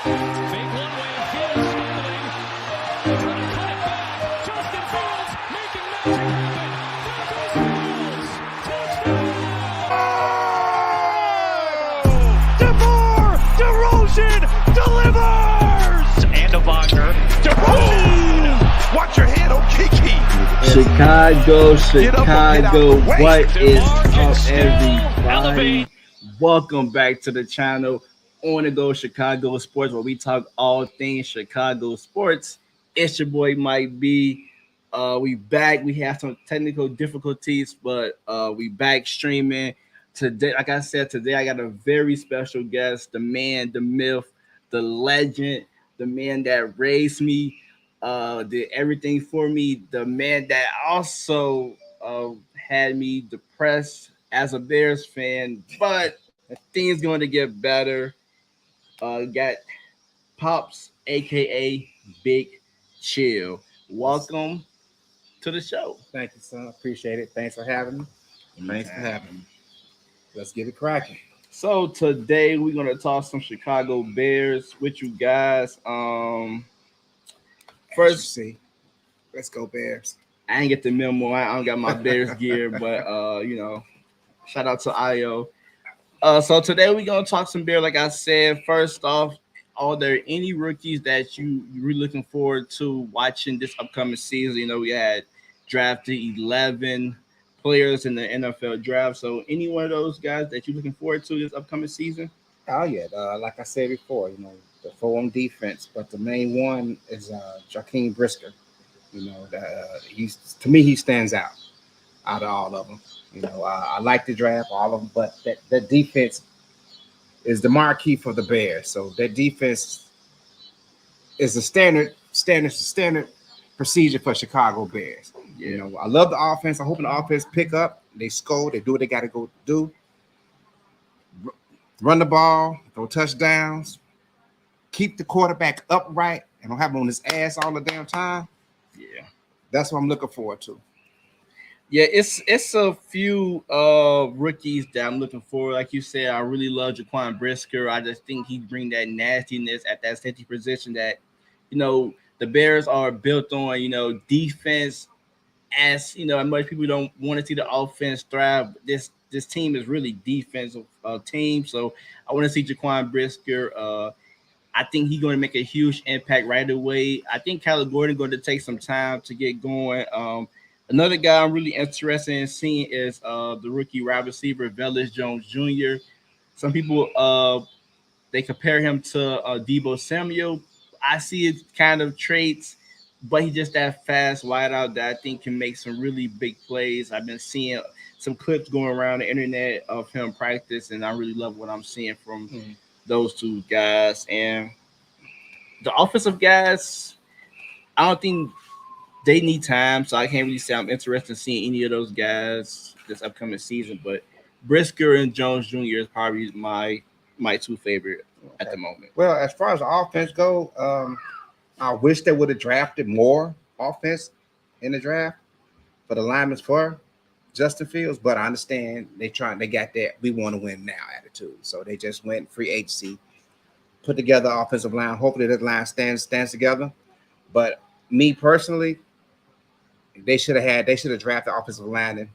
Fake one way, Fields scrambling. They're trying to cut it back. Justin Fields making magic happen. There goes Fields. Touchdown! DeMar DeRozan delivers! And a Wagner. DeRozan! Watch your head, Kiki. Chicago, what is up, everybody? Welcome back to the channel, On the Go Chicago Sports, where we talk all things Chicago sports. It's your boy Mike B. We back. We have some technical difficulties, but we back streaming today. Like I said, today I got a very special guest, the man, the myth, the legend, the man that raised me, did everything for me, the man that also had me depressed as a Bears fan, but things going to get better. Got Pops, aka Big Chill. Welcome to the show. Thank you, son. Appreciate it. Thanks for having me. Let's get it cracking. So today we're gonna talk some Chicago Bears with you guys. First, let's go Bears. I ain't get the memo. I don't got my Bears gear, but shout out to IO. So today we're gonna talk some Bears. Like I said, first off, are there any rookies that you really looking forward to watching this upcoming season? You know, we had drafted 11 players in the NFL draft. So any one of those guys that you're looking forward to this upcoming season? Oh yeah, like I said before, you know, the 4 on defense, but the main one is Mckeem Brisker. You know, to me he stands out of all of them. You know, I like the draft, all of them, but that defense is the marquee for the Bears. So that defense is the standard procedure for Chicago Bears. Yeah. You know, I love the offense. I'm hoping the offense pick up. They score. They do what they got to go do. Run the ball, throw touchdowns, keep the quarterback upright, and don't have him on his ass all the damn time. Yeah, that's what I'm looking forward to. Yeah, it's a few rookies that I'm looking for. Like you said, I really love Jaquan Brisker. I just think he bring that nastiness at that safety position that, you know, the Bears are built on, you know, defense. As you know, much people don't want to see the offense thrive. This team is really defensive team. So I want to see Jaquan Brisker. I think he's going to make a huge impact right away. I think Kyler Gordon going to take some time to get going. Another guy I'm really interested in seeing is the rookie wide receiver Velus Jones Jr. Some people they compare him to Deebo Samuel. I see his kind of traits, but he's just that fast wide out that I think can make some really big plays. I've been seeing some clips going around the internet of him practice, and I really love what I'm seeing from those two guys. And the offensive guys, I don't think they need time, so I can't really say I'm interested in seeing any of those guys this upcoming season. But Brisker and Jones Jr. is probably my 2 favorite at the moment. Well, as far as the offense go, I wish they would have drafted more offense in the draft for the linemen for Justin Fields, but I understand they got that we want to win now attitude. So they just went free agency, put together offensive line. Hopefully that line stands together. But me personally, they should have drafted offensive lineman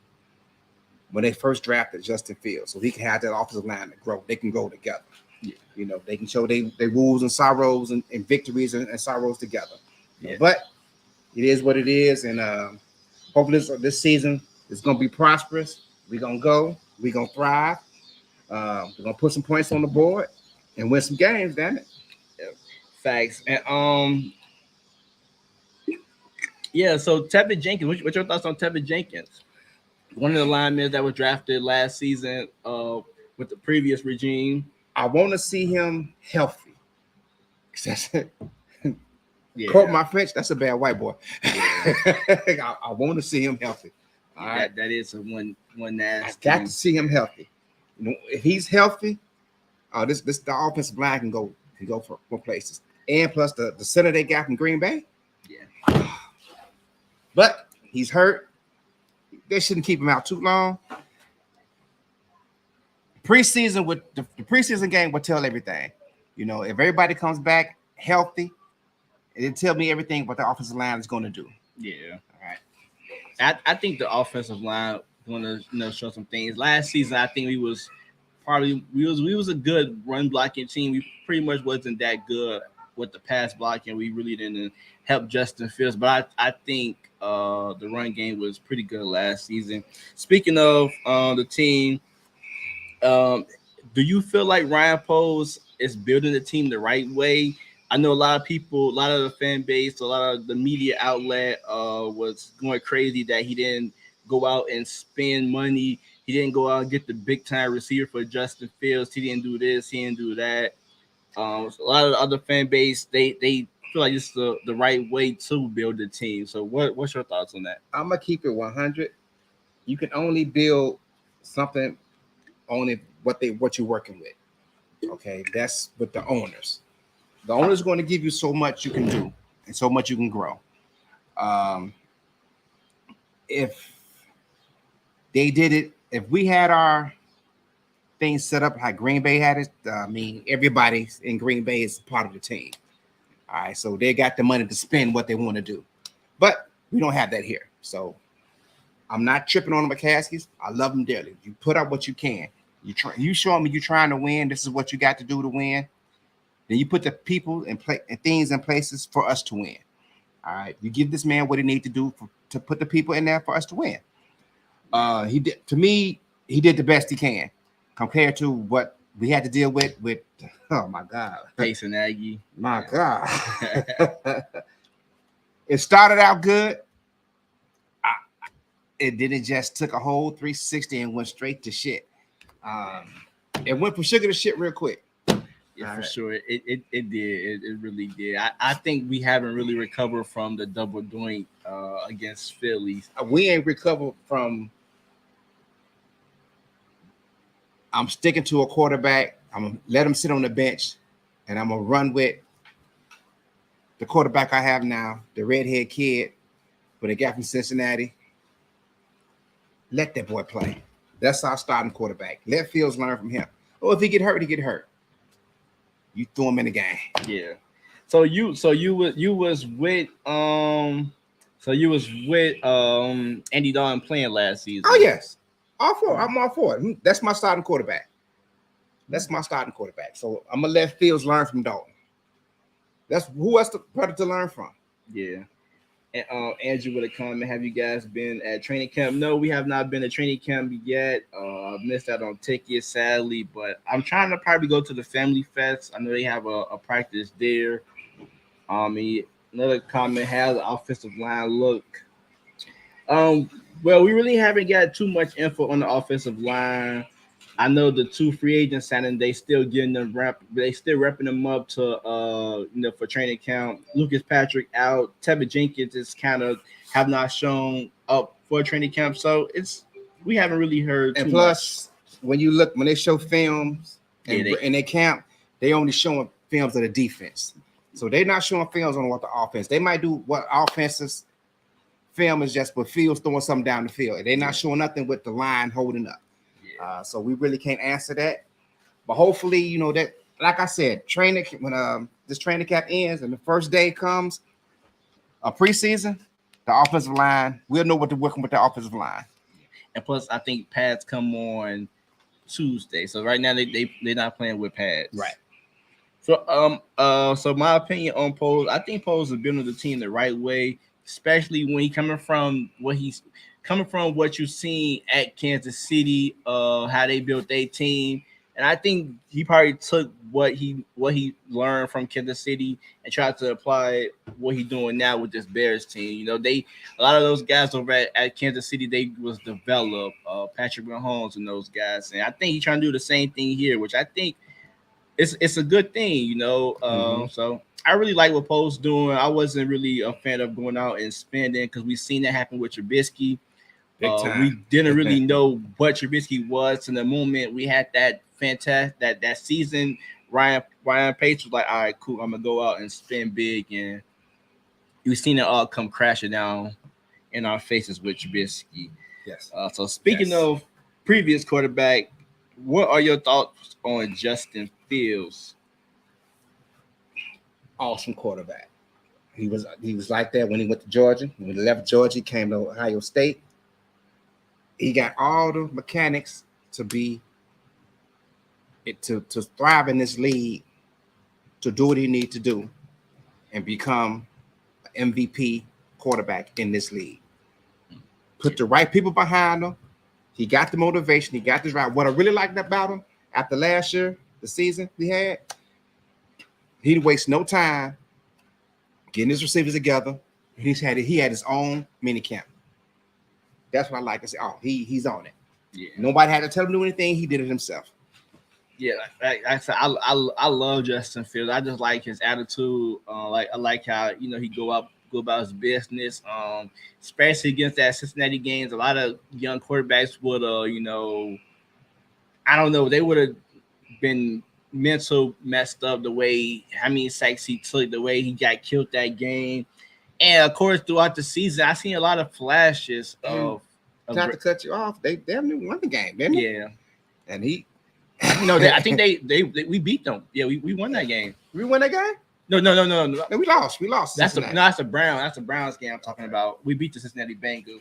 when they first drafted Justin Fields, so he can have that offensive line to grow. They can go together. Yeah. You know, they can show their woes and sorrows and victories and sorrows together. Yeah. But it is what it is, and hopefully this season is going to be prosperous. We're going to go. We're going to thrive. We're going to put some points on the board and win some games, damn it. Yeah. Facts. And yeah, so Tepid Jenkins, what's your thoughts on Tepid Jenkins? One of the linemen that was drafted last season with the previous regime. I want to see him healthy. Yeah. Quote my French, that's a bad white boy. Yeah. I want to see him healthy. All right. That is one nasty. I got to see him healthy. You know, if he's healthy, the offensive line can go for places. And plus the center they got from Green Bay. Yeah. But he's hurt. They shouldn't keep him out too long. Preseason with the preseason game will tell everything. You know, if everybody comes back healthy, it tell me everything what the offensive line is going to do. Yeah. All right. I think the offensive line going to show some things. Last season, I think we was a good run blocking team. We pretty much wasn't that good with the pass blocking. We really didn't help Justin Fields, but I think the run game was pretty good last season. Speaking of the team, do you feel like Ryan Poles is building the team the right way? I know a lot of people, a lot of the fan base, a lot of the media outlet was going crazy that he didn't go out and spend money. He didn't go out and get the big time receiver for Justin Fields. He didn't do this. He didn't do that. So a lot of the other fan base, they feel like it's the right way to build the team. So what's your thoughts on that? I'm gonna keep it 100. You can only build something on it what you're working with. Okay, that's with the owners. The owner's going to give you so much you can do and so much you can grow. If they did it, if we had our things set up like Green Bay had it, I mean, everybody in Green Bay is part of the team. All right, so they got the money to spend what they want to do. But we don't have that here. So I'm not tripping on the McCaskies. I love them dearly. You put up what you can. You show me you're trying to win. This is what you got to do to win. Then you put the people and things in places for us to win. All right. You give this man what he needs to do to put the people in there for us to win. He did the best he can compared to what we had to deal with. Oh my God. Pace and Aggie. My God. It started out good. It didn't just took a whole 360 and went straight to shit. It went from sugar to shit real quick. Yeah, for sure. It did. It really did. I think we haven't really recovered from the double doink against Phillies. We ain't recovered from. I'm sticking to a quarterback. I'm gonna let him sit on the bench, and I'm gonna run with the quarterback I have now, the redhead kid, but a guy from Cincinnati. Let that boy play. That's our starting quarterback. Let Fields learn from him. Oh, if he get hurt, he get hurt. You throw him in the game. Yeah. So you was with Andy Dalton playing last season. Oh yes, all for it. I'm all for it. That's my starting quarterback. So I'm gonna let Fields learn from Dalton. That's who else to learn from. Yeah. And Andrew with a comment, have you guys been at training camp? No, we have not been at training camp yet. I've missed out on tickets, sadly, but I'm trying to probably go to the Family Fest. I know they have a practice there. Another comment, how the offensive line look? Well, we really haven't got too much info on the offensive line. I know the two free agents signing, they still getting them they still repping them up to for training camp. Lucas Patrick out, Tepid Jenkins is kind of have not shown up for training camp, so we haven't really heard. And too plus, much. when they show films and they camp, they only showing films of the defense, so they're not showing films on what the offense. They might do what offenses film is just with Fields throwing something down the field, and they're not showing nothing with the line holding up. So we really can't answer that, but hopefully, that, like I said, when this training camp ends and the first day comes, a preseason, the offensive line, we'll know what to working with the offensive line. And plus, I think pads come on Tuesday, so right now they're not playing with pads. Right. So so my opinion on Poles, I think Poles is building the team the right way, especially when he coming from what you've seen at Kansas City, how they built their team. And I think he probably took what he learned from Kansas City and tried to apply what he's doing now with this Bears team. A lot of those guys over at Kansas City, they was developed, Patrick Mahomes and those guys. And I think he's trying to do the same thing here, which I think it's a good thing, So I really like what Poles doing. I wasn't really a fan of going out and spending because we've seen that happen with Trubisky. We didn't really know what Trubisky was in the moment. We had that fantastic that season. Ryan Pace was like, all right, cool, I'm gonna go out and spend big, and we've seen it all come crashing down in our faces with Trubisky. Yes. So speaking of previous quarterback, what are your thoughts on Justin Fields? awesome quarterback. He was like that when he went to Georgia. When he left Georgia, he came to Ohio State. He got all the mechanics to be to thrive in this league, to do what he needs to do, and become an MVP quarterback in this league. Put the right people behind him. He got the motivation. He got this right. What I really liked about him after last year, the season he had, he didn't waste no time getting his receivers together. He had his own mini camp. That's what I like to say. Oh, he's on it. Yeah. Nobody had to tell him to do anything. He did it himself. Yeah, I love Justin Fields. I just like his attitude. I like how he go about his business. Especially against that Cincinnati games, a lot of young quarterbacks would I don't know, they would have been mental messed up the way how many sacks he took, the way he got killed that game, and of course throughout the season, I seen a lot of flashes of. Not to cut you off, they haven't won the game, didn't they? Yeah, and he. No, I think we beat them. Yeah, we won that game. We won that game? No. We lost. We lost. That's the Browns. That's the Browns game I'm talking about. We beat the Cincinnati Bengals.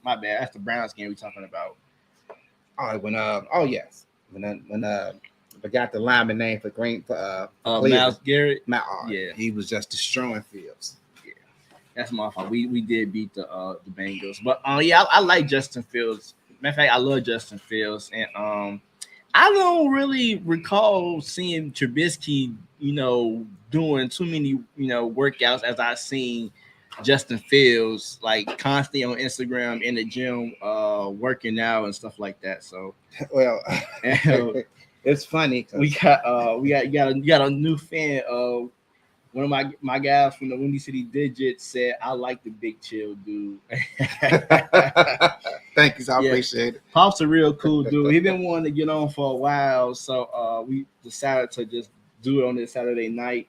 My bad. That's the Browns game we're talking about. Yes. When I got the lineman name for Myles Garrett. Yeah, he was just destroying Fields. Yeah, that's my fault. We did beat the Bengals, but I like Justin Fields. Matter of fact, I love Justin Fields, and I don't really recall seeing Trubisky, doing too many, workouts as I seen Justin Fields like constantly on Instagram in the gym, working out and stuff like that. So, well, it's funny. We got a new fan. One of my guys from the Windy City Digits said, "I like the big chill dude." Thank you, I appreciate it. Pop's a real cool dude. He's been wanting to get on for a while, so we decided to just do it on this Saturday night.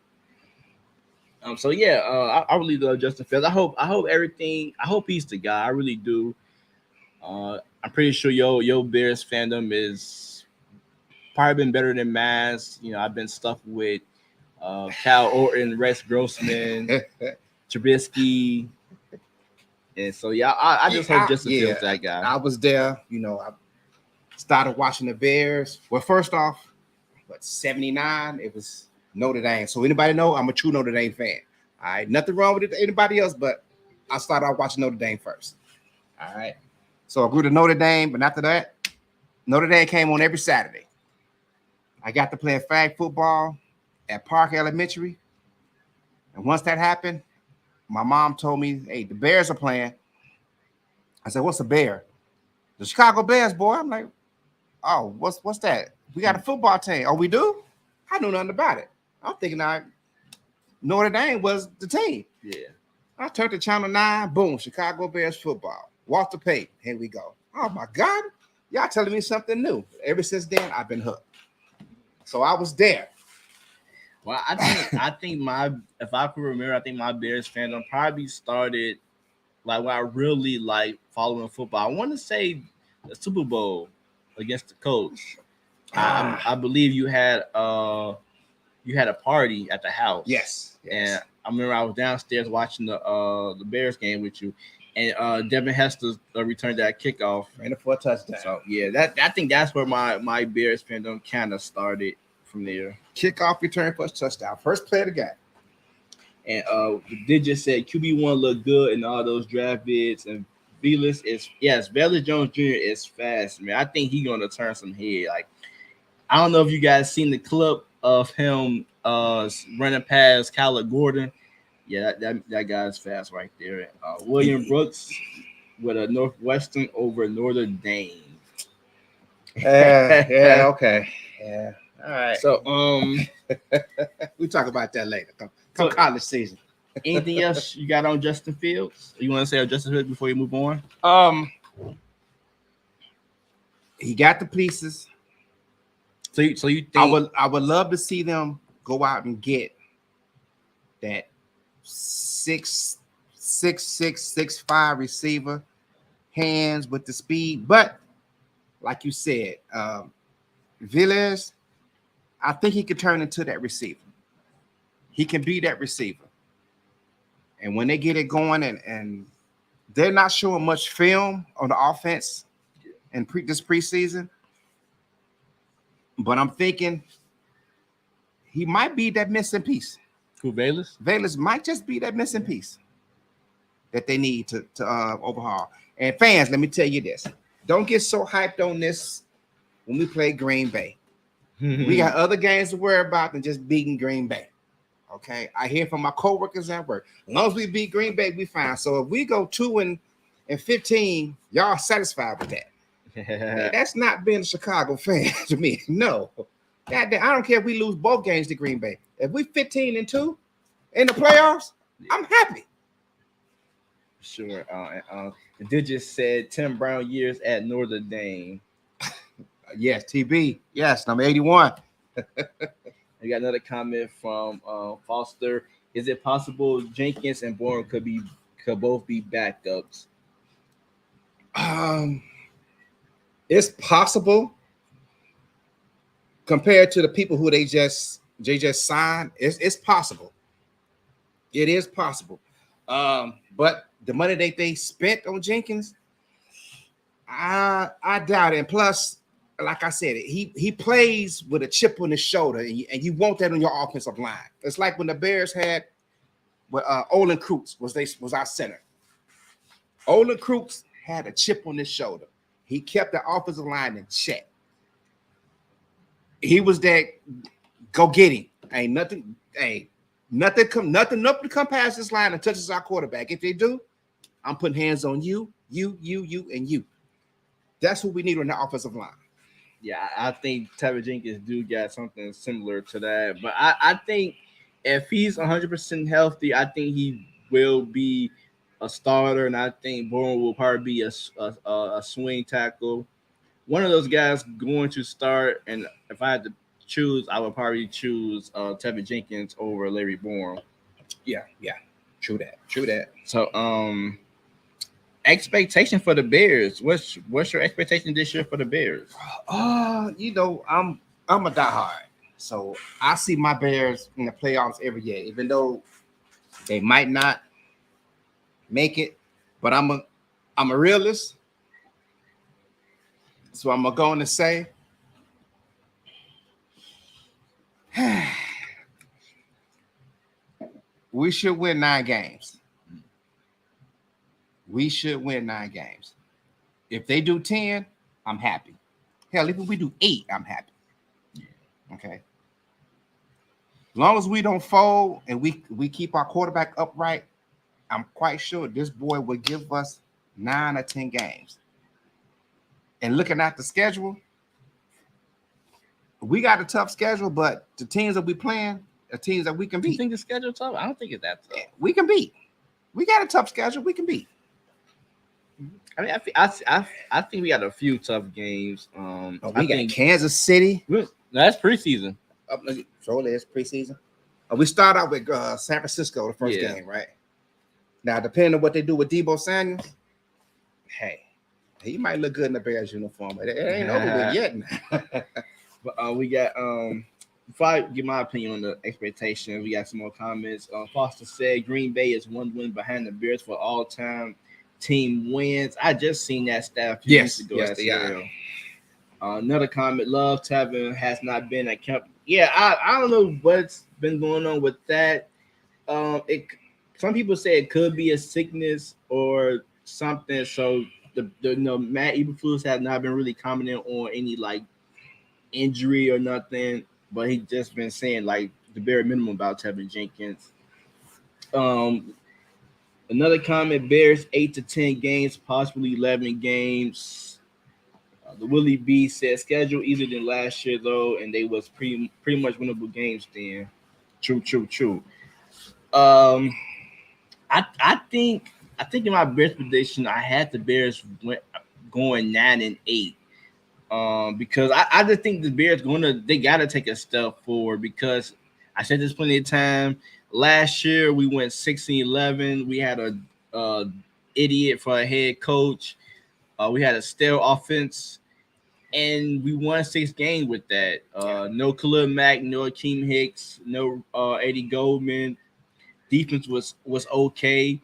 I really love Justin Fields. I hope everything. I hope he's the guy. I really do. I'm pretty sure your Bears fandom is probably been better than mine. I've been stuck with Cal Orton, Rex Grossman, Trubisky. And so, I just hope Justin Fields that guy. I was there. I started watching the Bears. Well, first off, 79, it was Notre Dame. So anybody know, I'm a true Notre Dame fan. All right, nothing wrong with anybody else, but I started out watching Notre Dame first. All right. So I grew to Notre Dame, but after that, Notre Dame came on every Saturday. I got to play flag football at Park Elementary. And once that happened, my mom told me, "Hey, the Bears are playing." I said, "What's a Bear?" "The Chicago Bears, boy." I'm like, "Oh, what's that?" "We got a football team." "Oh, we do?" I knew nothing about it. I'm thinking Notre Dame was the team. Yeah. I turned to Channel 9, boom, Chicago Bears football. Walter Payton, here we go. Oh my God, y'all telling me something new. Ever since then, I've been hooked. So I was there. Well, I think if I could remember, I think my Bears fandom probably started like when I really like following football. I want to say the Super Bowl against the Colts. I believe you had a party at the house. Yes. And I remember I was downstairs watching the Bears game with you, and Devin Hester returned that kickoff. Ran it for a touchdown. So yeah, I think that's where my Bears fandom kind of started from there. Kickoff return for a touchdown. First play of the game. And Digit said QB1 looked good in all those draft bids, and Velus Jones Jr. is fast, man. I think he's gonna turn some head. Like, I don't know if you guys seen the clip of him running past Kyler Gordon. Yeah, that guy's fast right there. William Brooks with a Northwestern over Notre Dame. Yeah, okay. Yeah. All right. So we'll talk about that later. Come college season. Anything else you got on Justin Fields? You want to say on Justin Fields before you move on? He got the pieces. So you think I would love to see them go out and get that 6'5" receiver, hands with the speed. But like you said, Villas, I think he could turn into that receiver. he can be that receiver. And when they get it going, and they're not showing much film on the offense in this preseason, but I'm thinking he might be that missing piece. Who, Bayless? Bayless might just be that missing piece that they need to overhaul. And fans, let me tell you this. Don't get so hyped on this when we play Green Bay. We got other games to worry about than just beating Green Bay. Okay? I hear from my coworkers at work. As long as we beat Green Bay, we fine. So if we go 2-15, y'all satisfied with that. That's not being a Chicago fan to me. No. God, I don't care if we lose both games to Green Bay. If we 15-2 in the playoffs, I'm happy. Sure. The Digit said Tim Brown years at Notre Dame. Yes, TB. Yes, number 81. We got another comment from Foster. Is it possible Jenkins and Bourne could both be backups? It's possible compared to the people who they just signed. It's possible. It is possible. But the money they spent on Jenkins, I doubt it. And plus, like I said, he plays with a chip on his shoulder, and you want that on your offensive line. It's like when the Bears had Olin Krutz was our center. Olin Krutz had a chip on his shoulder. He kept the offensive line in check. He was that go get him. Ain't nothing come past this line and touches our quarterback. If they do, I'm putting hands on you, and you. That's what we need on the offensive line. Yeah, I think Tepid Jenkins do got something similar to that. But I think if he's 100% healthy, I think he will be a starter, and I think Bourne will probably be a swing tackle. One of those guys going to start, and if I had to choose, I would probably choose Tepid Jenkins over Larry Bourne. Yeah, true that. So, expectation for the Bears. What's your expectation this year for the Bears? I'm a diehard, so I see my Bears in the playoffs every year, even though they might not make it. But I'm a realist, so I'm going to say we should win 9 games. We should win 9 games. If they do 10, I'm happy. Hell, even if we do 8, I'm happy. Okay. As long as we don't fold and we keep our quarterback upright, I'm quite sure this boy will give us 9 or 10 games. And looking at the schedule, we got a tough schedule, but the teams that we playing are teams that we can beat. You think the schedule tough? I don't think it's that tough. We can beat. We got a tough schedule. We can beat. I mean, I think we got a few tough games. We got Kansas City. That's preseason. So it's preseason. We start out with San Francisco, the first game, right? Now, depending on what they do with Deebo Samuel, hey, he might look good in the Bears uniform, but it ain't over with yet now. But we got before I give my opinion on the expectation, we got some more comments. Foster said Green Bay is 1 win behind the Bears for all-time team wins. I just seen that stat a few weeks ago. Yes, they are. Another comment, Love Tavern has not been at camp. Yeah, I don't know what's been going on with that. Some people say it could be a sickness or something. So the Matt Eberflus has not been really commenting on any like injury or nothing, but he just been saying like the bare minimum about Tepid Jenkins. Another comment, Bears 8 to 10 games, possibly 11 games. The Willie B said schedule easier than last year though, and they was pretty much winnable games then. True. I think in my Bears prediction, I had the Bears going 9-8. Because I just think the Bears they gotta take a step forward because I said this plenty of time. Last year we went 6-11. We had a idiot for a head coach. We had a stale offense, and we won 6 games with that. No Khalil Mack, no Mckeem Hicks, no Eddie Goldman. Defense was okay,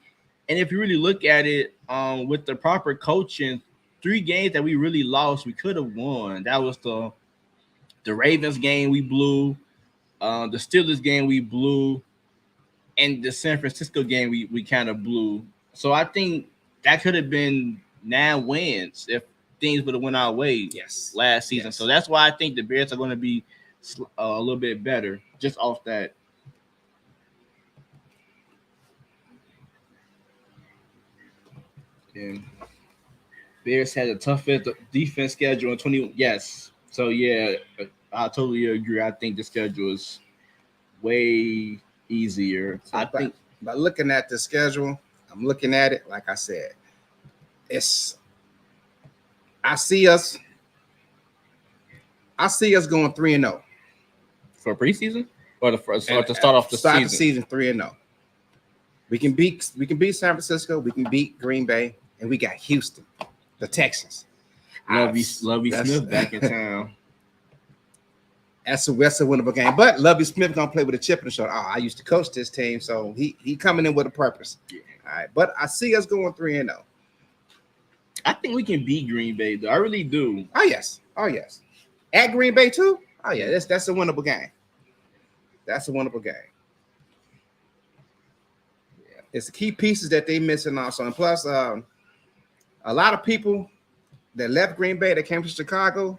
and if you really look at it, with the proper coaching, 3 games that we really lost, we could have won. That was the Ravens game we blew, the Steelers game we blew, and the San Francisco game we kind of blew. So I think that could have been 9 wins if things would have went our way last season. Yes. So that's why I think the Bears are going to be a little bit better just off that. And Bears had a toughest defense schedule in 20. Yes. So yeah, I totally agree. I think the schedule is way easier. So I think by looking at the schedule, I'm looking at it like I said. I see us going 3-0 for preseason or to start off the season. The season 3-0. We can beat San Francisco, we can beat Green Bay, and we got Houston, the Texans. Lovey Smith back in town. That's a winnable game. But Lovey Smith gonna play with a chip in the shoulder. I used to coach this team, so he coming in with a purpose. Yeah. All right, but I see us going 3-0. I think we can beat Green Bay, though. I really do. Oh yes. At Green Bay too. Oh yeah, that's a winnable game. That's a winnable game. Yeah, it's the key pieces that they missing also, and plus, a lot of people that left Green Bay that came to Chicago,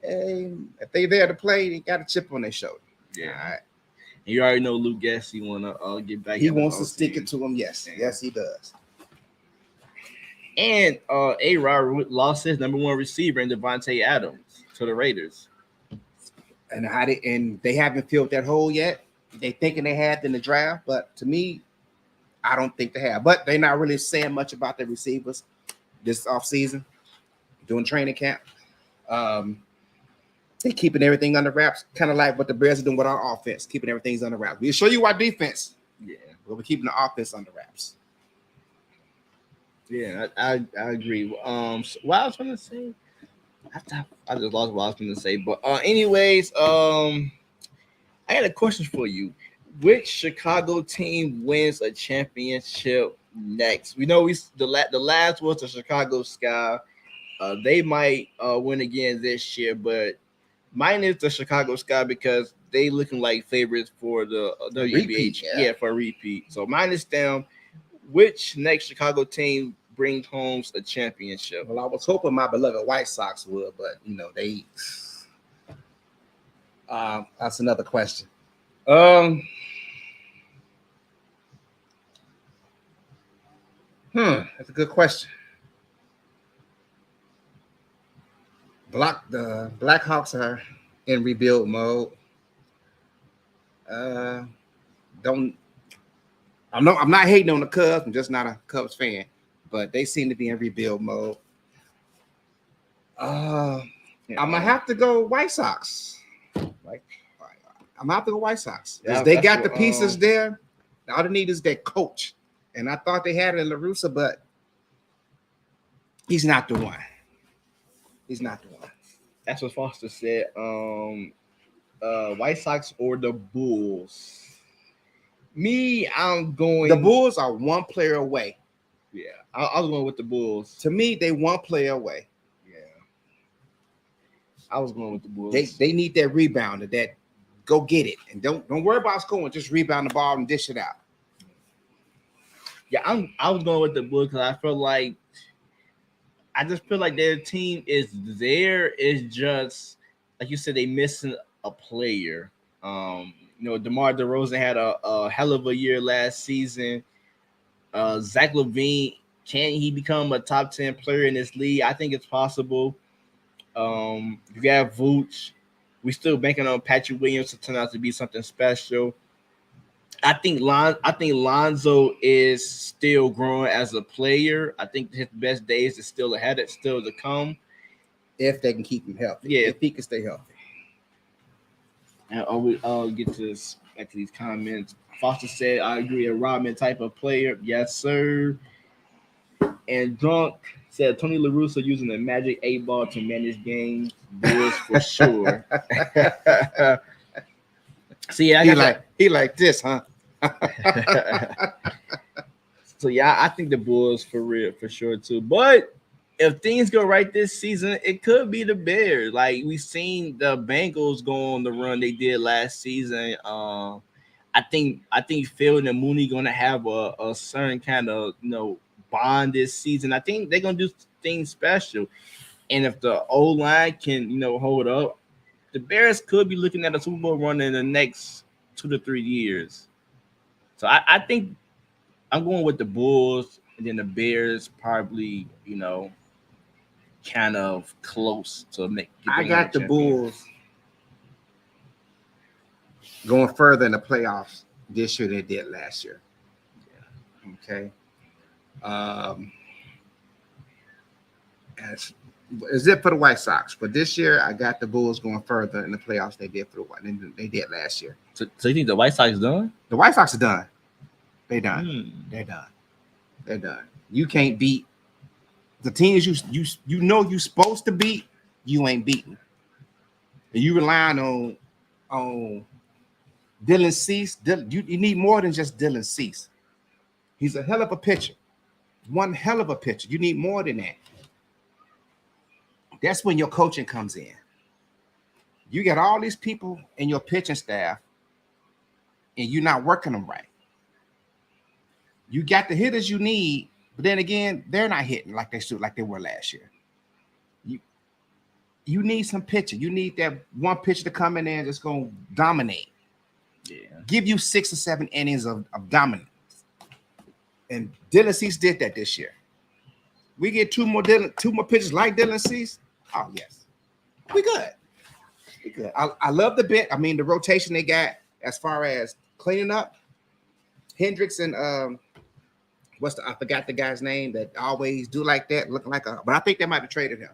if they there to play, they got a chip on their shoulder. Yeah. All right. And you already know Luke Gessie want to get back. He wants to stick it to him. Yes, he does. And A-Rod lost his number 1 receiver in Devontae Adams to the Raiders. And they haven't filled that hole yet. They thinking they had in the draft, but to me, I don't think they have. But they're not really saying much about their receivers this offseason, doing training camp. They keeping everything under wraps, kind of like what the Bears are doing with our offense, keeping everything under wraps. We'll show you our defense. Yeah, but we're keeping the offense under wraps. Yeah, I agree. So what I was going to say, I just lost what I was going to say. But anyways, I got a question for you. Which Chicago team wins a championship next? We know the last was the Chicago Sky. They might win again this year, but mine is the Chicago Sky because they looking like favorites for the WBH. Yeah, for a repeat. So mine is them. Which next Chicago team brings home a championship? Well, I was hoping my beloved White Sox would, but they. That's another question. That's a good question. The Blackhawks are in rebuild mode. I'm not hating on the Cubs. I'm just not a Cubs fan, but they seem to be in rebuild mode. I'm gonna have to go White Sox. I'm gonna have to go White Sox. Yeah, they got the pieces there. All they need is their coach, and I thought they had it in La Russa, but he's not the one. He's not the one. That's what Foster said. White Sox or the Bulls. Me, I'm going. The Bulls are one player away. Yeah, I was going with the Bulls. To me, they one player away. Yeah, I was going with the Bulls. They need that rebounder. That go get it and don't worry about scoring. Just rebound the ball and dish it out. Yeah, I was going with the Bulls because I just feel like their team is there. It's just like you said, they missing a player. DeMar DeRozan had a hell of a year last season. Zach LaVine, can he become a top 10 player in this league? I think it's possible. You got Vooch. We still banking on Patrick Williams to turn out to be something special. I think Lonzo is still growing as a player. I think his best days is still ahead. It's still to come. If they can keep him healthy. Yeah. If he can stay healthy. And I'll get to this back to these comments. Foster said, I agree, a Rodman type of player. Yes, sir. And Drunk said Tony La Russa using the magic 8 ball to manage games. Bulls for sure. See, he like this, huh? So yeah, I think the Bulls for real for sure too. But if things go right this season, it could be the Bears. Like we seen the Bengals go on the run they did last season. I think Phil and Mooney gonna have a certain kind of bond this season. I think they're gonna do things special. And if the O line can hold up, the Bears could be looking at a Super Bowl run in the next 2 to 3 years. So I think I'm going with the Bulls, and then the Bears probably kind of close to make. I got the Bulls going further in the playoffs this year than they did last year. Yeah. Okay. As it for the White Sox, but this year I got the Bulls going further in the playoffs than they did last year. So you think the White Sox done? The White Sox are done. They done. They're done. They're done. You can't beat the teams you know you're supposed to beat. You ain't beating. And you relying on Dylan Cease. You need more than just Dylan Cease. He's a hell of a pitcher. One hell of a pitcher. You need more than that. That's when your coaching comes in. You got all these people in your pitching staff, and you're not working them right. You got the hitters you need, but then again, they're not hitting like they were last year. You need some pitching. You need that one pitcher to come in there and just go dominate. Yeah. Give you 6 or 7 innings of dominance. And Dylan Cease did that this year. We get two more pitchers like Dylan Cease. Oh, yes. We good. I love the bit. I mean, the rotation they got as far as cleaning up. Hendricks and I forgot the guy's name that always do like that, looking like but I think they might have traded him.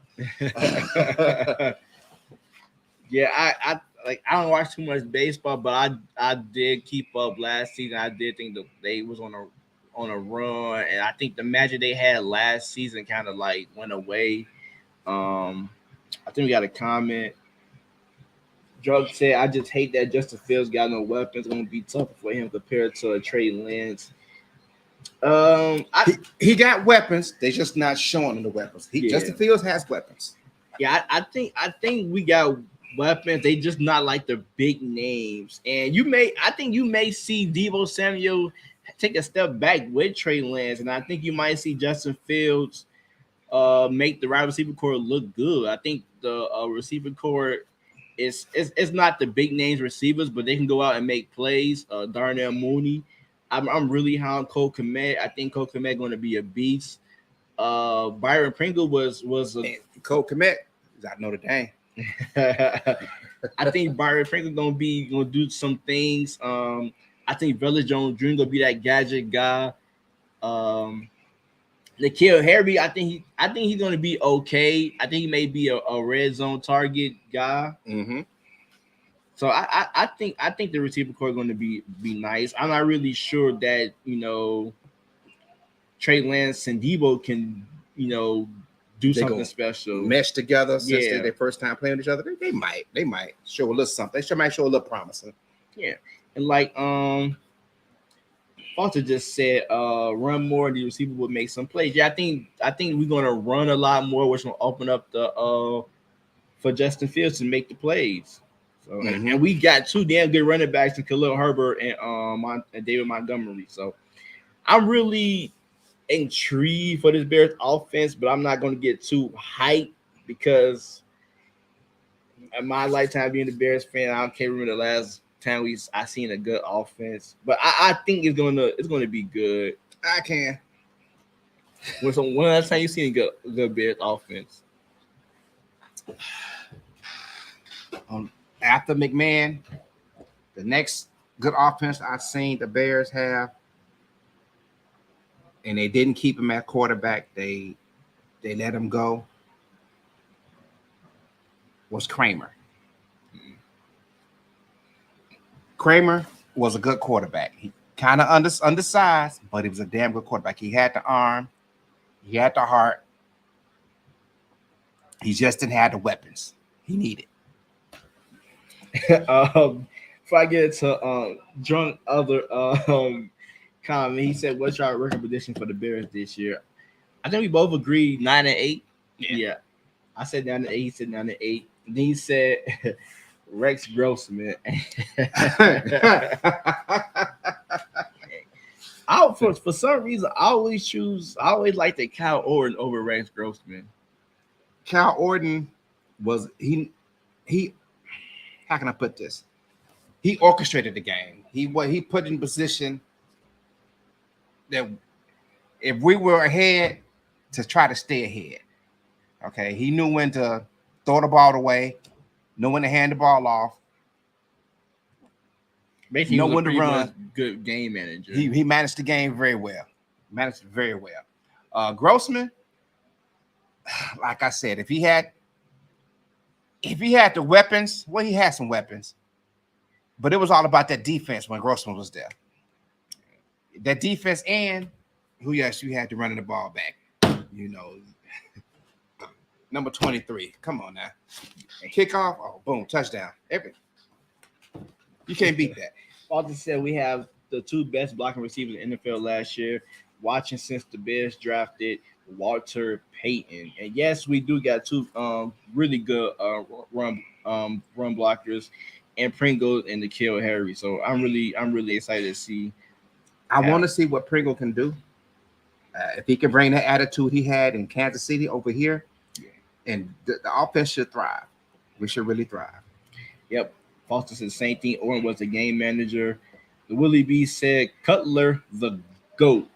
Yeah, I don't watch too much baseball, but I did keep up last season. I did think that they was on a run, and I think the magic they had last season kind of like went away. I think we got a comment. Drug said, "I just hate that Justin Fields got no weapons. It's gonna be tougher for him compared to Trey Lance." He got weapons. They just not showing him the weapons. Justin Fields has weapons. Yeah, I think we got weapons. They just not like the big names. And I think you may see Deebo Samuel take a step back with Trey Lance, and I think you might see Justin Fields make the wide receiver core look good. I think the receiver core is not the big names receivers, but they can go out and make plays. Darnell Mooney. I'm really high on Cole Kmet. I think Cole Kmet going to be a beast. Byron Pringle was Cole Kmet is out Notre Dame. I think Byron Pringle gonna do some things. I think Vela Jones Jr. gonna be that gadget guy. N'Keal Harry, I think he's gonna be okay. I think he may be a red zone target guy. Mm-hmm. So I think the receiver core is going to be nice. I'm not really sure that Trey Lance and Deebo can do something special, mesh together since they're their first time playing with each other. They might show a little something. They might show a little promising. Yeah, and like Foster just said, run more and the receiver would make some plays. Yeah, I think we're gonna run a lot more, which will open up the for Justin Fields to make the plays. So and we got 2 damn good running backs in Khalil Herbert and David Montgomery. So I'm really intrigued for this Bears offense, but I'm not going to get too hyped because in my lifetime being a Bears fan, I can't remember the last time I seen a good offense. But I think it's gonna be good. I can. When last time you seen a good Bears offense? After McMahon, the next good offense I've seen the Bears have, and they didn't keep him at quarterback. They let him go. Was Kramer. Kramer was a good quarterback. He kind of undersized, but he was a damn good quarterback. He had the arm. He had the heart. He just didn't have the weapons he needed. Before I get to drunk other comment, he said, "What's your record prediction for the Bears this year?" I think we both agreed 9-8. Yeah. I said 9-8. He said 9-8. Then he said Rex Grossman. For some reason, I always like the Kyle Orton over Rex Grossman. Cal Orton was he how can I put this? He orchestrated the game. He put in position that if we were ahead to try to stay ahead. Okay, he knew when to throw the ball away, knew when to hand the ball off. Basically, know when to run. Good game manager. He managed the game very well. Managed it very well. Grossman, like I said, if he had the weapons, well, he had some weapons, but it was all about that defense when Grossman was there. That defense and who else you had to running the ball back. You know, number 23. Come on now. Kickoff. Oh, boom, touchdown. You can't beat that. Walter said we have the two best blocking receivers in the NFL last year. Watching since the Bears drafted Walter Payton, and yes, we do got two really good run blockers, and Pringle and N'Keal Harry. So I'm really excited to see. I want to see what Pringle can do. If he can bring that attitude he had in Kansas City over here, and the offense should thrive. We should really thrive. Yep. Foster said the same thing. Owen was the game manager. The Willie B said Cutler the GOAT.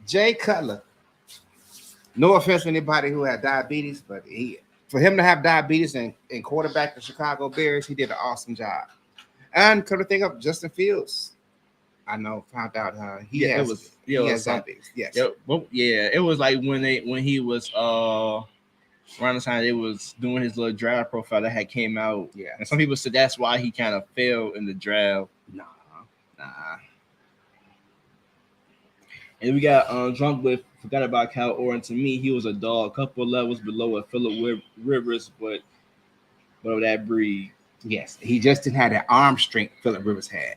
Jay Cutler. No offense to anybody who had diabetes, but for him to have diabetes and quarterback the Chicago Bears, he did an awesome job. And come to think of Justin Fields, I know found out he has diabetes. Yes. It was like when he was around the time they was doing his little draft profile that had came out. Yeah. And some people said that's why he kind of failed in the draft. Nah. And we got drunk with forgot about Kyle Orton. To me, he was a dog, a couple of levels below a Phillip Rivers, but of that breed. Yes, he just didn't have that arm strength Phillip Rivers had.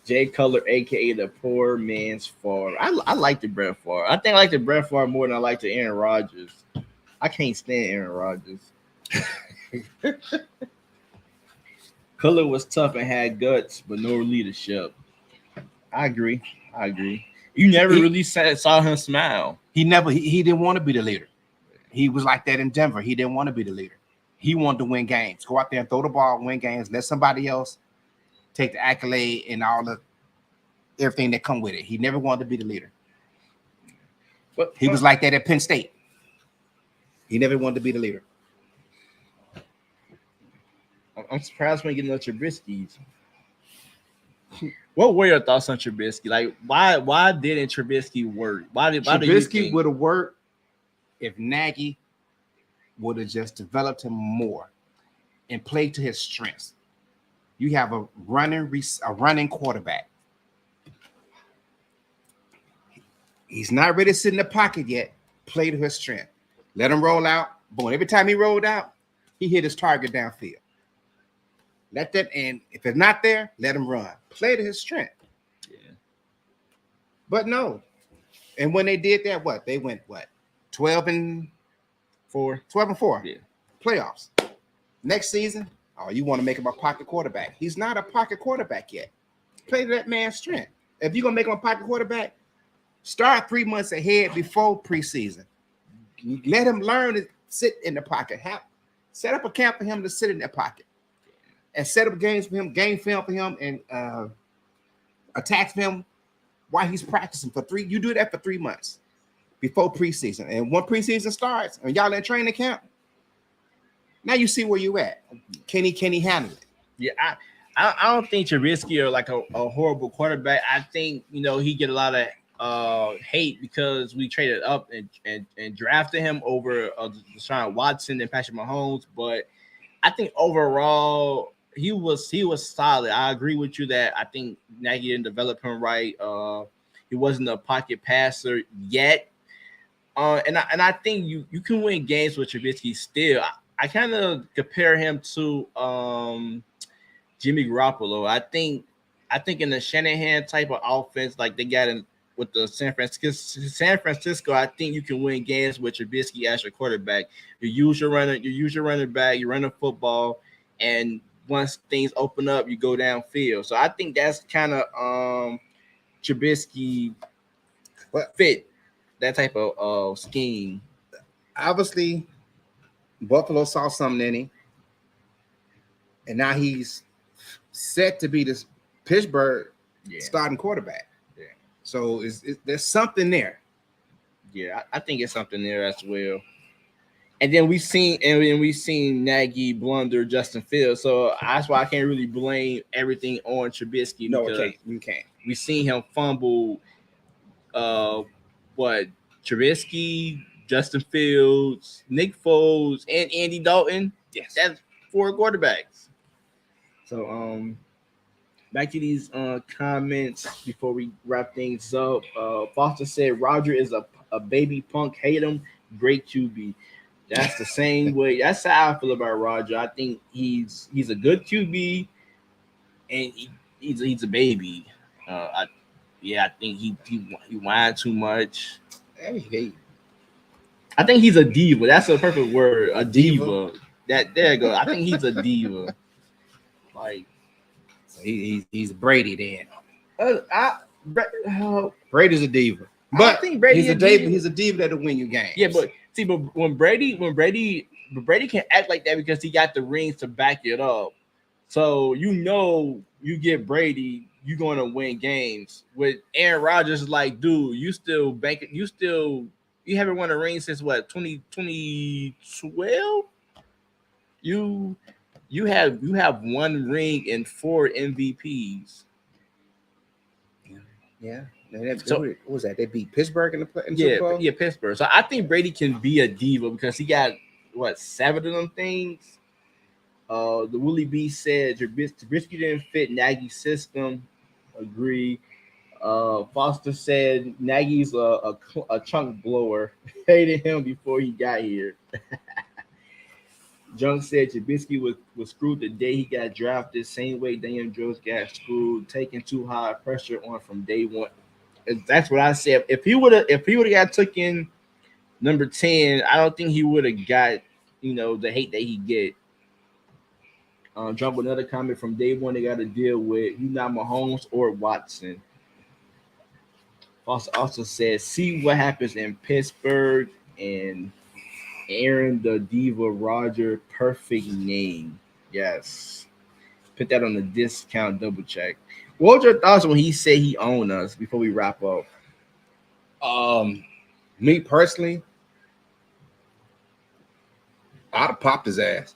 Jay Cutler, aka the poor man's Favre. I like the Brett Favre. I think I like the Brett Favre more than I like the Aaron Rodgers. I can't stand Aaron Rodgers. Cutler was tough and had guts, but no leadership. I agree. You never really saw him smile. He didn't want to be the leader. He was like that in Denver. He didn't want to be the leader. He wanted to win games. Go out there and throw the ball, win games. Let somebody else take the accolade and everything that come with it. He never wanted to be the leader. But he was like that at Penn State. He never wanted to be the leader. I'm surprised when you get no Trubisky's. What were your thoughts on Trubisky? Like, why didn't Trubisky work? Trubisky would have worked if Nagy would have just developed him more and played to his strengths. You have a running quarterback. He's not ready to sit in the pocket yet. Play to his strength. Let him roll out. Boom. Every time he rolled out, he hit his target downfield. Let that, and if it's not there, let him run. Play to his strength. Yeah. But no. And when they did that, they went 12-4. 12-4. Yeah. Playoffs. Next season, you want to make him a pocket quarterback. He's not a pocket quarterback yet. Play to that man's strength. If you're going to make him a pocket quarterback, start 3 months ahead before preseason. Let him learn to sit in the pocket. Set up a camp for him to sit in that pocket. And set up games for him, game film for him, and attack him while he's practicing for 3. You do that for 3 months before preseason. And when preseason starts, and y'all in training camp, now you see where you at. Can he handle it? Yeah, I don't think Trubisky are like a horrible quarterback. I think he get a lot of hate because we traded up and drafted him over Deshaun Watson and Patrick Mahomes. But I think overall he was solid. I agree with you that I think Nagy didn't develop him right. He wasn't a pocket passer yet. And I think you can win games with Trubisky still. I kind of compare him to Jimmy Garoppolo. I think in the Shanahan type of offense, like they got in with the San Francisco, I think you can win games with Trubisky as your quarterback. You use your running back, you run the football, and once things open up, you go downfield. So I think that's kind of Trubisky But fit that type of scheme. obviously, Buffalo saw something in him, and now he's set to be this Pittsburgh Yeah, starting quarterback. yeah, So there's something there. yeah. I think it's something there as well. And then we seen Nagy blunder Justin Fields, so that's why I can't really blame everything on Trubisky No, it because can't. You can't. we seen him fumble. Uh, what Trubisky, Justin Fields, Nick Foles, and Andy Dalton. Yes. That's 4 quarterbacks. So back to these comments before we wrap things up. Foster said Roger is a baby punk. Hate him. Great QB. That's the same way. That's how I feel about Roger. I think he's a good QB, and he's a baby. I think he whine too much. Hey, I think he's a diva. That's a perfect word. A diva. There you go. I think he's a diva. Like so he's Brady then. I Brady's a diva, I but think Brady he's a is diva. diva. He's a diva that'll win you games. yeah, but see, but Brady can act like that because he got the rings to back it up. So you get Brady, you're going to win games. With Aaron Rodgers, like, dude, you haven't won a ring since what 2012. You have one ring and 4 MVPs. yeah. So- What was that? They beat Pittsburgh in the Super Bowl? Yeah, Pittsburgh. So I think Brady can be a diva because he got 7 of them things. The Willie B said Trubisky didn't fit Nagy's system. Agree. Foster said Nagy's a chunk blower. Hated him before he got here. Junk said Trubisky was screwed the day he got drafted. Same way Daniel Jones got screwed, taking too high pressure on from day one. That's what I said. If he would have got taken number 10, I don't think he would have got the hate that he get. Drop another comment from day one. They got to deal with you not Mahomes or Watson. Also says, see what happens in Pittsburgh and Aaron the Diva Roger, perfect name. Yes. Put that on the discount double check. What were your thoughts when he said he owned us before we wrap up? Me personally, I'd have popped his ass.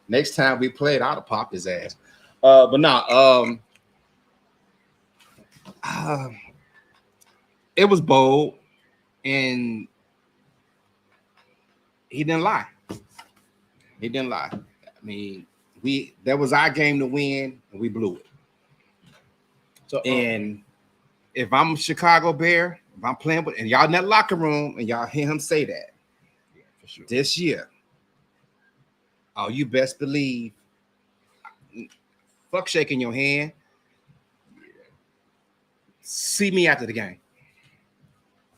Next time we played, I'd have popped his ass. But no, it was bold, and he didn't lie. He didn't lie. I mean, that was our game to win, and we blew it. So And if I'm a Chicago Bear, if I'm playing with, and y'all in that locker room, and y'all hear him say that for sure. this year, oh, you best believe, fuck shaking your hand. See me after the game.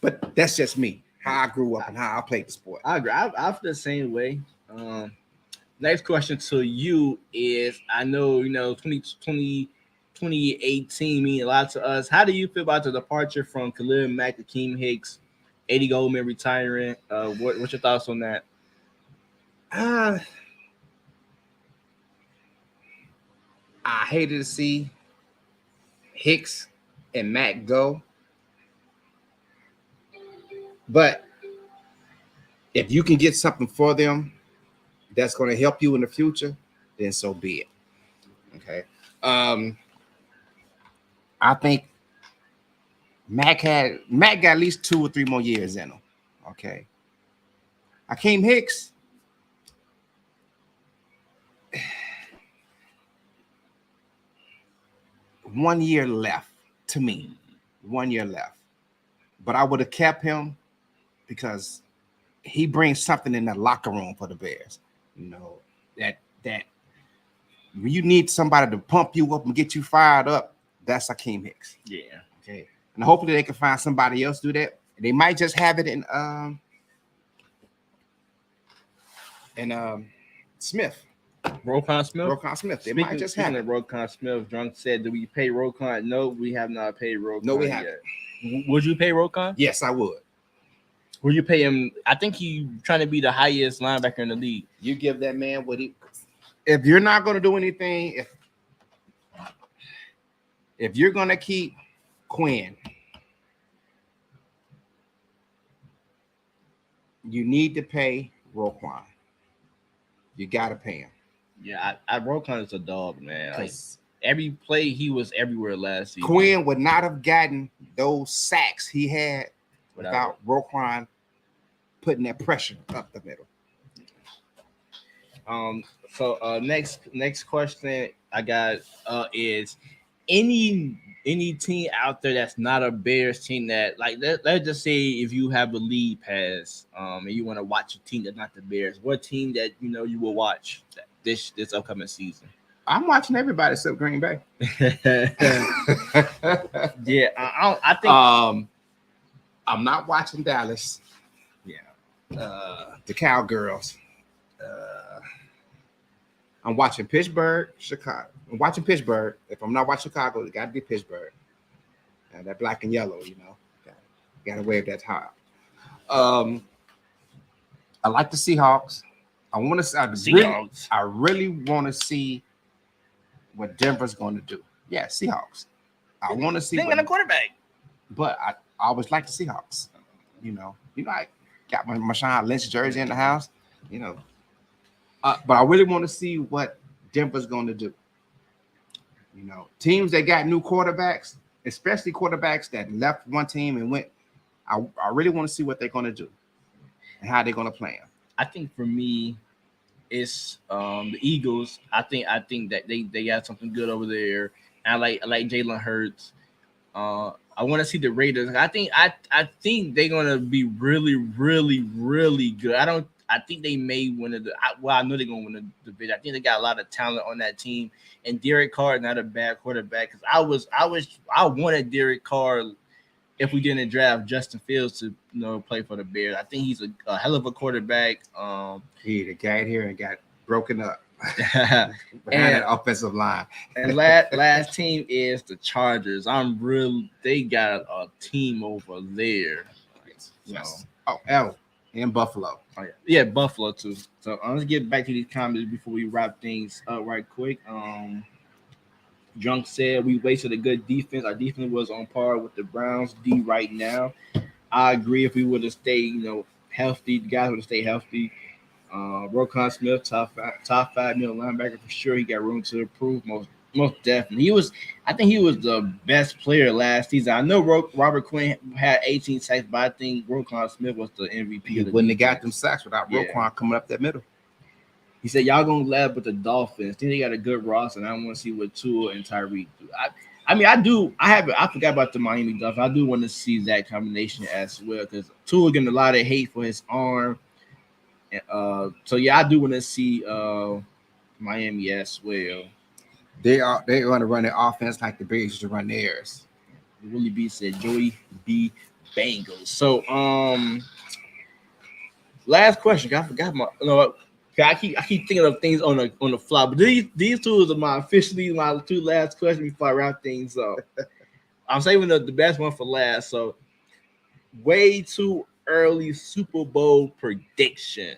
But that's just me, how I grew up and how I played the sport. I agree. I feel the same way. Next question to you is: I know 2018 mean a lot to us. How do you feel about the departure from Khalil Mack, Mckeem, Hicks, Eddie Goldman retiring? What's your thoughts on that? I hated to see Hicks and Mack go. But if you can get something for them that's going to help you in the future, then so be it. Okay. I think Mack got at least 2 or 3 more years in him. Okay. Mckeem Hicks, 1 year left to me. 1 year left. But I would have kept him because he brings something in the locker room for the Bears. You know, that when you need somebody to pump you up and get you fired up, that's Mckeem Hicks. Yeah. Okay. And hopefully they can find somebody else do that. They might just have it in Smith. Roquan Smith. Roquan Smith. They might just have it. Roquan Smith. Drunk said, "Do we pay Roquan?" No, we have not paid Roquan. No, we haven't. Yet. Would you pay Roquan? Yes, I would. Would you pay him? I think he trying to be the highest linebacker in the league. You give that man what he. If you're not going to do anything, if you're going to keep Quinn, you need to pay Roquan. You got to pay him. Yeah, I Roquan is a dog, man. Like, every play he was everywhere last season. Quinn would not have gotten those sacks he had without Roquan putting that pressure up the middle. So next question I got is any team out there that's not a Bears team that, like, let's just say if you have a league pass and you want to watch a team that's not the Bears, what team that you will watch this upcoming season? I'm watching everybody except Green Bay. Yeah, I think I'm not watching Dallas. Yeah, the Cowgirls. I'm watching Pittsburgh, Chicago. I'm watching Pittsburgh. If I'm not watching Chicago, it got to be Pittsburgh. That black and yellow, got to wave that top. I like the Seahawks. I want to. I really want to see what Denver's going to do. Yeah, Seahawks. I want to see. They got a quarterback, but I always like the Seahawks. I got my Marshawn Lynch jersey in the house. But I really want to see what Denver's going to do. Teams that got new quarterbacks, especially quarterbacks that left one team and went. I really want to see what they're going to do and how they're going to play them. I think for me, it's the Eagles. I think that they got something good over there. I like Jalen Hurts. I want to see the Raiders. I think they're gonna be really, really, really good. I think they may win it. I know they're gonna win the division. I think they got a lot of talent on that team. And Derek Carr is not a bad quarterback. Because I wanted Derek Carr if we didn't draft Justin Fields to play for the Bears. I think he's a hell of a quarterback. He got here and got broken up behind that offensive line. And last team is the Chargers. They got a team over there. Yes. Oh, and Buffalo. Oh, yeah, Buffalo too. So let's get back to these comments before we wrap things up right quick. Drunk said we wasted a good defense. Our defense was on par with the Browns D right now. I agree. If we would have stayed, healthy, the guys would have stayed healthy. Roquan Smith, top 5 middle linebacker for sure. He got room to improve, most definitely. I think he was the best player last season. I know Robert Quinn had 18 sacks, but I think Roquan Smith was the MVP. He wouldn't have got them sacks without Roquan coming up that middle. He said, y'all going to lab with the Dolphins. Think they got a good roster, and I want to see what Tua and Tyreek do. I forgot about the Miami Dolphins. I do want to see that combination as well because Tua getting a lot of hate for his arm. So, I do want to see Miami as well. They're going to run their offense like the Bears used to run theirs. Willie B said, Joey B. Bengals. So, last question. I forgot I keep thinking of things on the fly, but these two are my two last questions before I wrap things up. I'm saving the best one for last. So, way too early Super Bowl prediction.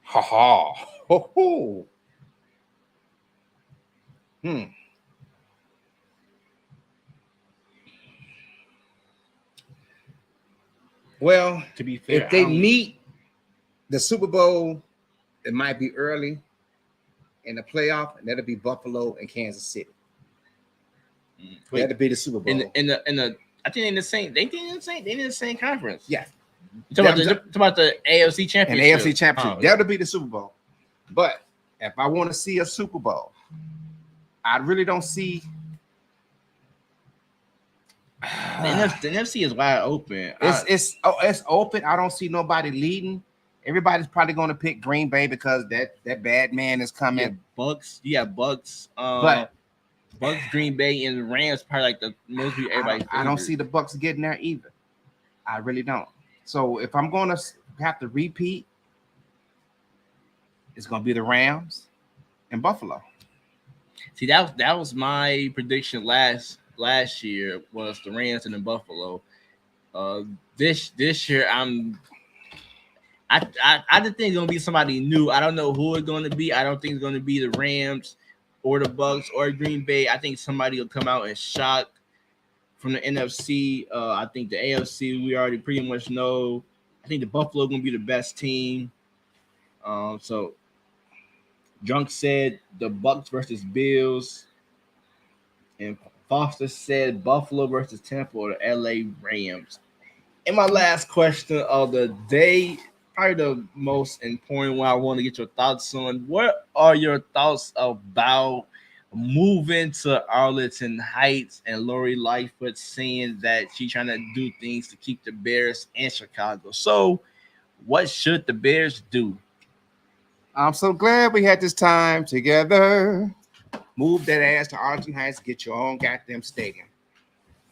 Ha ha. Ho ho. Well, to be fair, if they meet the Super Bowl, it might be early in the playoff, and that'll be Buffalo and Kansas City. That'll be the Super Bowl. I think in the same. They in the same conference. Yeah. You talking about the AFC Championship? And AFC Championship. That'll be the Super Bowl. But if I want to see a Super Bowl, I really don't see The NFC is wide open. It's open. I don't see nobody leading. Everybody's probably going to pick Green Bay because that bad man is coming. Yeah, Bucks. You have Bucks. But Bucks, Green Bay, and Rams probably like the most people everybody. I don't see the Bucks getting there either. I really don't. So if I'm going to have to repeat, it's going to be the Rams and Buffalo. See, that was my prediction last year was the Rams and the Buffalo. This year I just think it's gonna be somebody new. I don't know who it's gonna be. I don't think it's gonna be the Rams or the Bucks or Green Bay. I think somebody will come out and shock from the NFC. I think the AFC we already pretty much know. I think the Buffalo gonna be the best team. So Drunk said the Bucks versus Bills, and Foster said Buffalo versus Tampa or the LA Rams. And my last question of the day, probably the most important one I want to get your thoughts on. What are your thoughts about moving to Arlington Heights and Lori Lightfoot saying that she's trying to do things to keep the Bears in Chicago? So what should the Bears do? I'm so glad we had this time together. Move that ass to Arlington Heights, get your own goddamn stadium.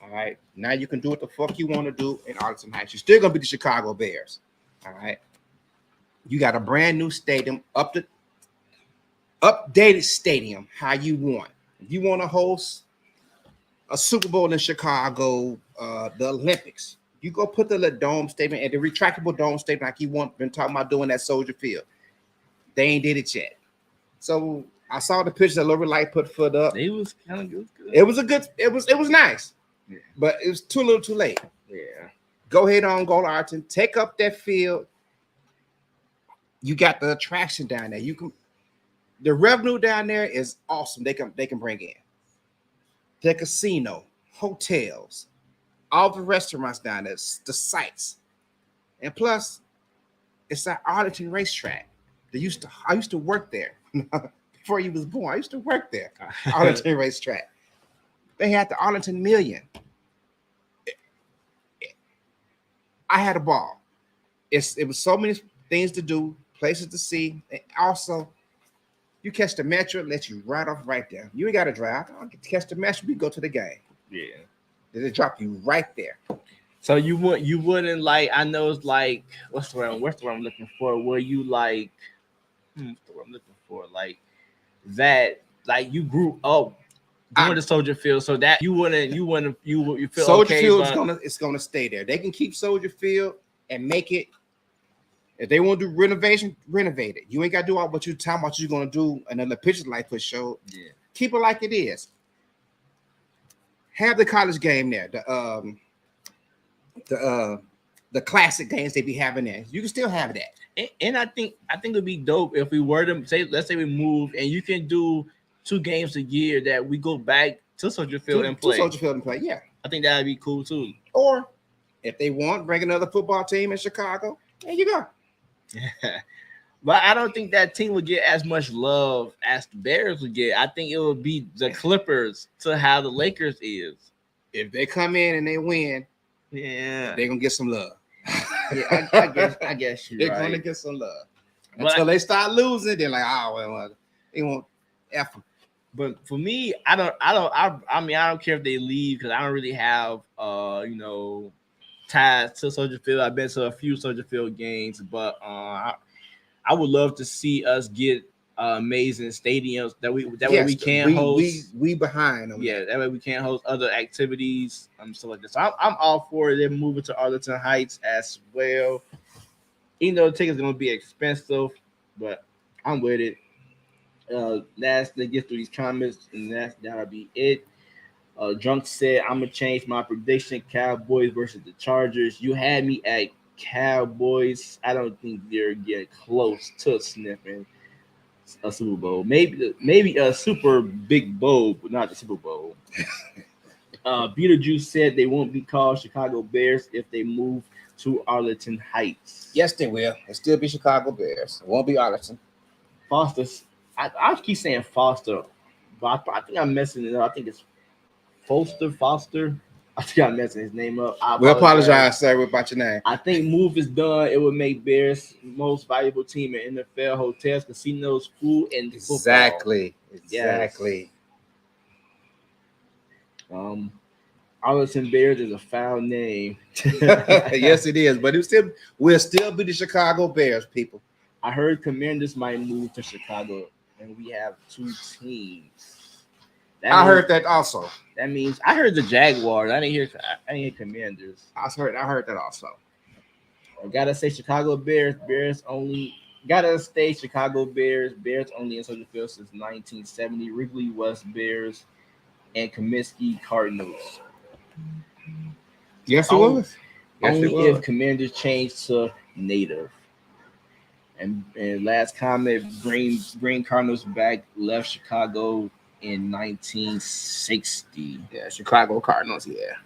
All right. Now you can do what the fuck you want to do in Arlington Heights. You're still gonna be the Chicago Bears. All right. You got a brand new stadium, updated stadium, how you want. If you want to host a Super Bowl in Chicago, the Olympics, you go put the little dome stadium and the retractable dome stadium like you been talking about doing at Soldier Field. They ain't did it yet. So I saw the picture that Lori Light put up. It was kind of good. It was nice. Yeah. But it was too little too late. Yeah. Go ahead on, go to Arlington, take up that field. You got the attraction down there. The revenue down there is awesome. They can bring in the casino, hotels, all the restaurants down there, the sites, and plus it's at Arlington Racetrack. I used to work there before you was born. I used to work there, Arlington Racetrack. They had the Arlington Million. I had a ball. It was so many things to do, places to see, and also you catch the metro, let you ride off right there. You ain't got to drive. I'll catch the metro. We go to the game. Yeah, they drop you right there. So you wouldn't like. I know it's like what's the word I'm looking for? Where you like? What's the word I'm looking for? Like that. Like you grew up going to Soldier Field, so that you feel Soldier okay, Field is gonna stay there. They can keep Soldier Field and make it. If they want to do renovation, renovate it. You ain't got to do all what you're talking about. You're gonna do another picture like put show. Yeah, keep it like it is. Have the college game there. The classic games they be having there. You can still have that. And I think it'd be dope if we were to say, let's say we move and you can do 2 games a year that we go back to Soldier Field and play. Yeah. I think that'd be cool too. Or if they want, bring another football team in Chicago. There you go. Yeah. But I don't think that team would get as much love as the Bears would get. I think it would be the Clippers to how the Lakers is. If they come in and they win, yeah, they're gonna get some love. Yeah, I guess you're they're right. gonna get some love. Until they start losing, they're like, oh well, they won't F them. But for me, I don't care if they leave because I don't really have ties to Soldier Field. I've been to a few Soldier Field games, but I would love to see us get amazing stadiums that way we can host. We behind them. Yeah, that way we can host other activities, stuff like this. So I'm all for them moving to Arlington Heights as well. Even though the tickets are gonna be expensive, but I'm with it. Let's get through these comments, and that'll be it. Drunk said, I'm gonna change my prediction. Cowboys versus the Chargers. You had me at Cowboys. I don't think they're getting close to sniffing a Super Bowl. Maybe a super big bowl, but not the Super Bowl. Beetlejuice said they won't be called Chicago Bears if they move to Arlington Heights. Yes, they will. It'll still be Chicago Bears. It won't be Arlington. Foster. I keep saying Foster, but I think I'm messing it up. I think it's Foster. I think I messed his name up. I We apologize, sir. What about your name? I think move is done. It would make Bears most valuable team in NFL, hotels, casinos, food, and football. Exactly. Arlington Bears is a foul name. Yes, it is. But we'll still be the Chicago Bears, people. I heard Commanders might move to Chicago, and we have 2 teams. I heard that also. That means I heard the Jaguars. I didn't hear Commanders. I heard that also. I gotta say Chicago Bears. Bears only. Gotta stay Chicago Bears. Bears only in Soldier Field since 1970. Wrigley West Bears and Comiskey Cardinals. Yes, it was. Only if Commanders change to native. And last comment, Green Cardinals back left Chicago in 1960. Yeah, Chicago Cardinals. Yeah.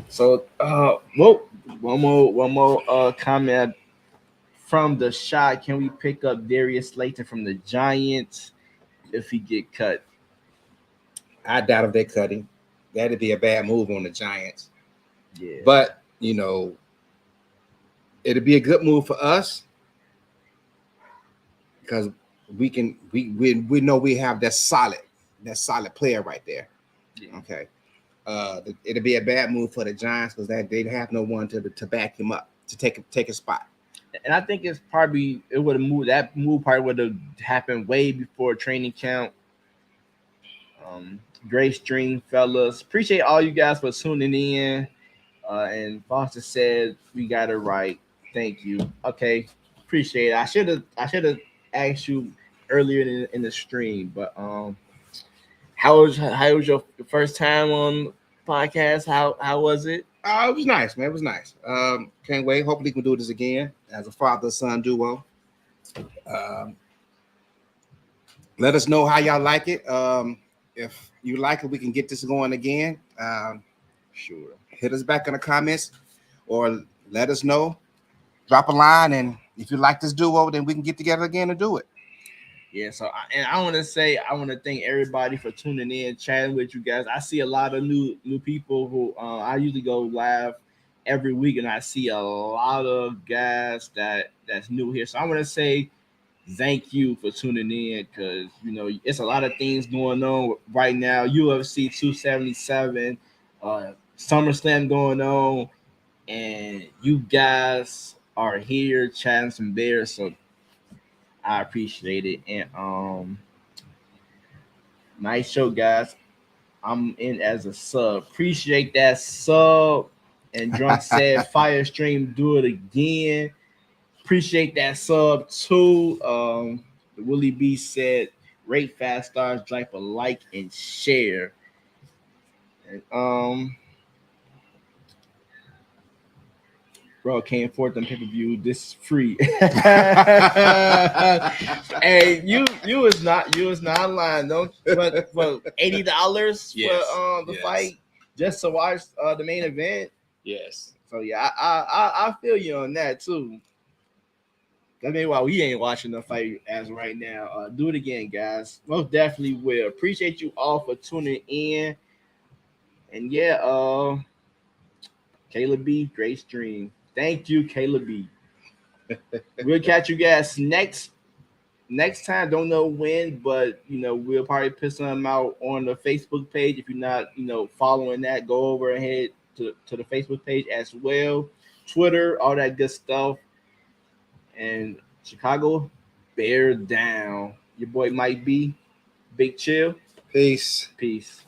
So, one more comment from the shot. Can we pick up Darius Slayton from the Giants if he get cut? I doubt if they cut him. That'd be a bad move on the Giants. Yeah. But it'd be a good move for us because we know we have that solid player right there. Yeah. Okay. It'd be a bad move for the Giants because they'd have no one to back him up to take a spot. And I think it would have moved. That move probably would have happened way before training camp. Great stream, fellas. Appreciate all you guys for tuning in. And Foster said we got it right. Thank you. Okay, appreciate it. I should have asked you earlier in the stream, but how was your first time on podcast? How was it? It was nice, man. It was nice. Can't wait. Hopefully, we can do this again as a father-son duo. Let us know how y'all like it. If you like it, we can get this going again. Sure. Hit us back in the comments or let us know. Drop a line, and if you like this duo, then we can get together again and do it. Yeah, so I want to thank everybody for tuning in, chatting with you guys. I see a lot of new people who I usually go live every week, and I see a lot of guys that's new here. So I want to say thank you for tuning in because it's a lot of things going on right now. UFC 277, SummerSlam going on, and you guys are here chatting some Bears. So I appreciate it. And nice show, guys. I'm in as a sub. Appreciate that sub. And Drunk said Firestream, do it again. Appreciate that sub too. Willie B said rate 5 stars, drop a like and share. And bro, came forth on pay-per-view. This is free. Hey, you was not lying, don't but for $80 Yes, for the fight just to watch the main event. Yes. So yeah, I feel you on that too. I mean, while we ain't watching the fight as right now, do it again, guys. Most definitely will. Appreciate you all for tuning in. And yeah, Kayla B, great stream. Thank you, Kayla B. We'll catch you guys next time. Don't know when, but we'll probably put some out on the Facebook page. If you're not, following that, go over ahead to the Facebook page as well. Twitter, all that good stuff. And Chicago, bear down. Your boy might be Big Chill. Peace. Peace.